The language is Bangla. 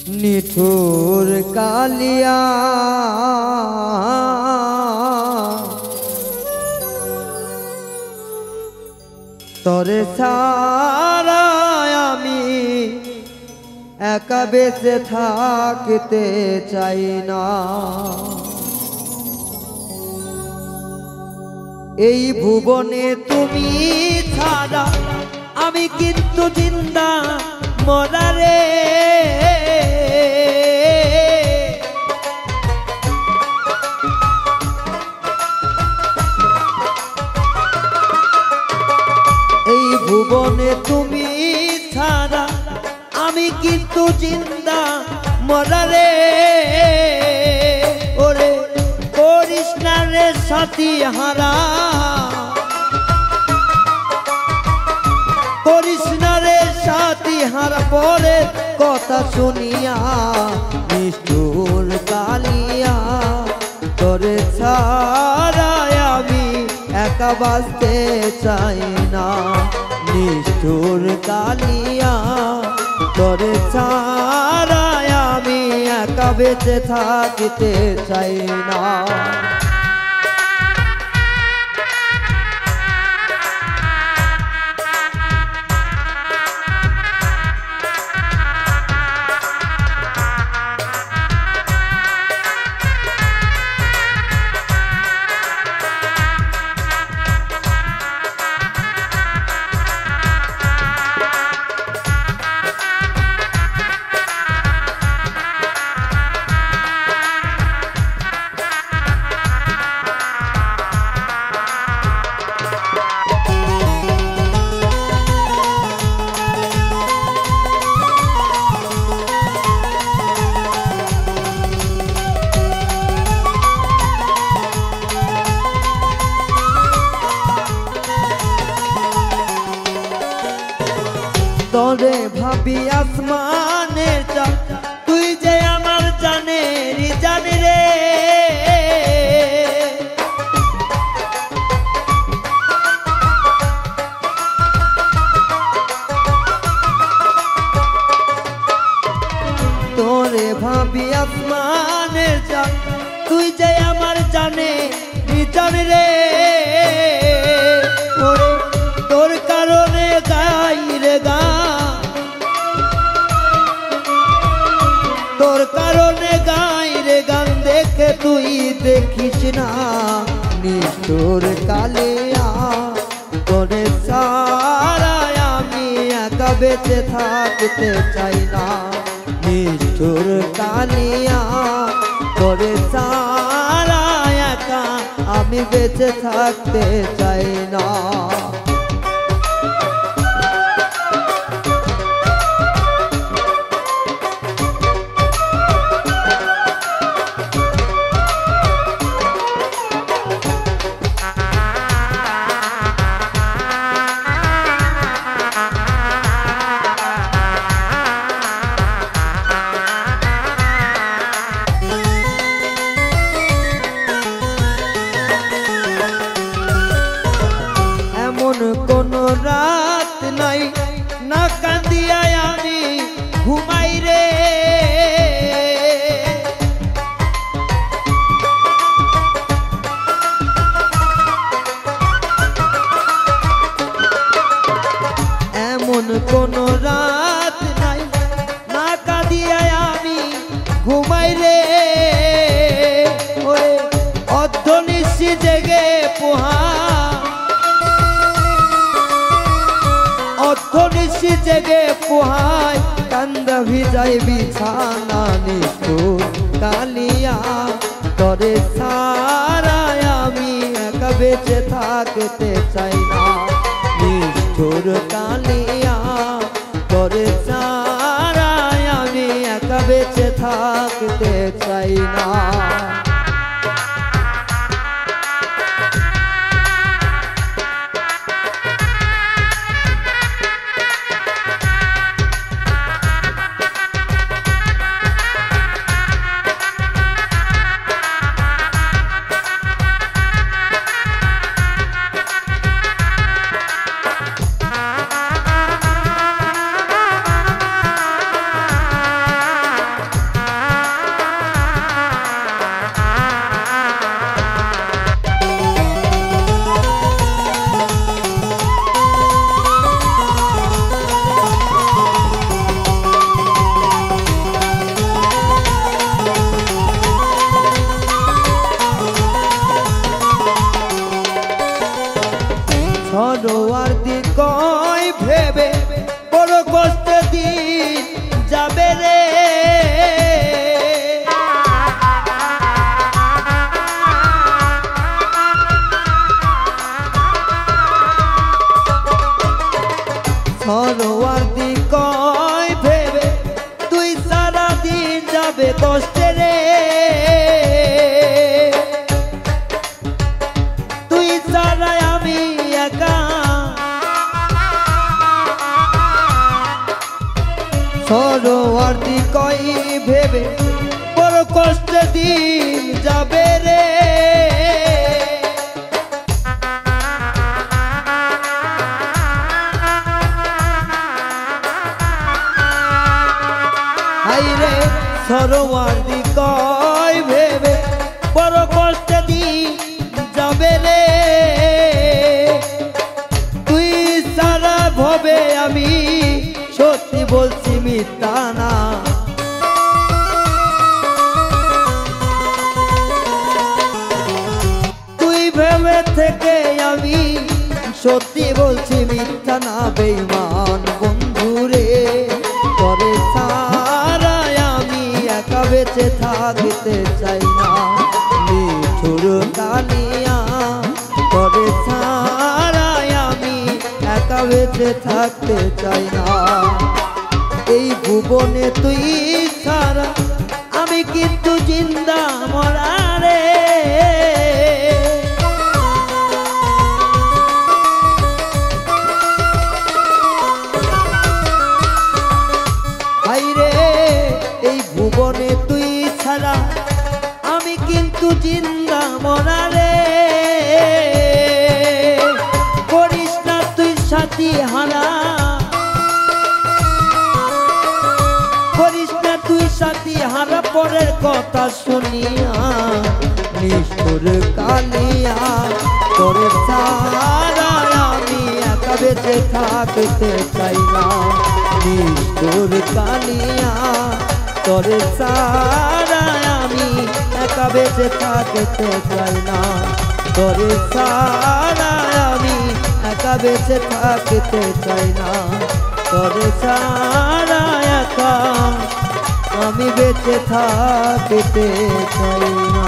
নিঠুর কালিয়া তরে ছাড়া আমি একা বেঁচে থাকতে চাই না। এই ভুবনে তুমি ছাড়া আমি কিন্তু জিন্দা মরারে। এই ভুবনে তুমি ছাড়া আমি কিন্তু জিন্দা মরারে। ওরে করিস না রে সাথী হারা, করিস না রে সাথী হারা। পরে কথা শুনিয়া নিষ্ঠুর কালিয়া তোরে ছাড়া আমি একা বাঁচতে চাই না। নিষ্ঠুর কালিয়া তোরে ছাড়া আমি একা বেঁচে থাকতে চাই না। তোরে ভাবি আসমানের চাঁদ, তুই যে আমার জানের জান রে। তোরে ভাবি আসমানের চাঁদ, তুই যে আমার জানের জান রে। ওরে তোর কারণে গাই রে গান, তোর কারণে গাই রে গান। দেখে তুই দেখিস না নিষ্ঠুর কালিয়া তোরে ছাড়া আমি একা বেঁচে থাকতে চাই না। নিষ্ঠুর কালিয়া তোরে ছাড়া একা আমি বেঁচে থাকতে চাই না। কোন রাত নাই না কান্দিয়া আমি ঘুমাই রে। এমন কোন রাত নাই না কাঁদিয়া আমি ঘুমাই রে। ওরে অর্ধনিশি জেগে পোহা, অর্ধনিশি জেগে পোহায় কান্দা ভিজাই বিছানা। নিষ্ঠুর কালিয়া তোরে ছাড়া আমি একা বেঁচে থাকতে চাই না। নিষ্ঠুর কালিয়া তোরে ছাড়া আমি একা বেঁচে থাকতে চাই না। ভেবে বড় কষ্টে দিন যাবে রে। সরোয়ার্দি কয় ভেবে তুই সারা দিন যাবে কষ্টে রে। তুই সারা আমি একা, সরোয়ার্দি কয় ভেবে বড় কষ্টে দিন যাবে রে। হাইরে সরোয়ার্দি কয় ভেবে বড় কষ্টে দিন যাবে রে। তুই সারা ভবে আমি সত্যি বলছি মিথ্যা না। তুই ভেবে থেকে আমি সত্যি বলছি মিথ্যা না। বেঈমান বন্ধু রে করে সারা আমি একা বেঁচে থাকতে চাই না। নিঠুর কালিয়া করে সারা আমি একা বেঁচে থাকতে চাই না। এই ভুবনে তুই ছাড়া আমি কিন্তু জিন্দা মরা রে। হাইরে এই ভুবনে তুই ছাড়া আমি কিন্তু জিন্দা মরা রে। করিস না তুই সাথী হারা, করিস না তুই সাথী হারা পরের কথা শুনিয়া। নিষ্ঠুর কালিয়া করে সারা আমি একা বেঁচে থাকতে চাই না। নিষ্ঠুর কালিয়া করে সারা আমি একা বেঁচে থাকতে চাই না। করে সারা আমি একা বেঁচে থাকতে চাই না। করে সারা একা আমি বেঁচে থাকতে চাই না।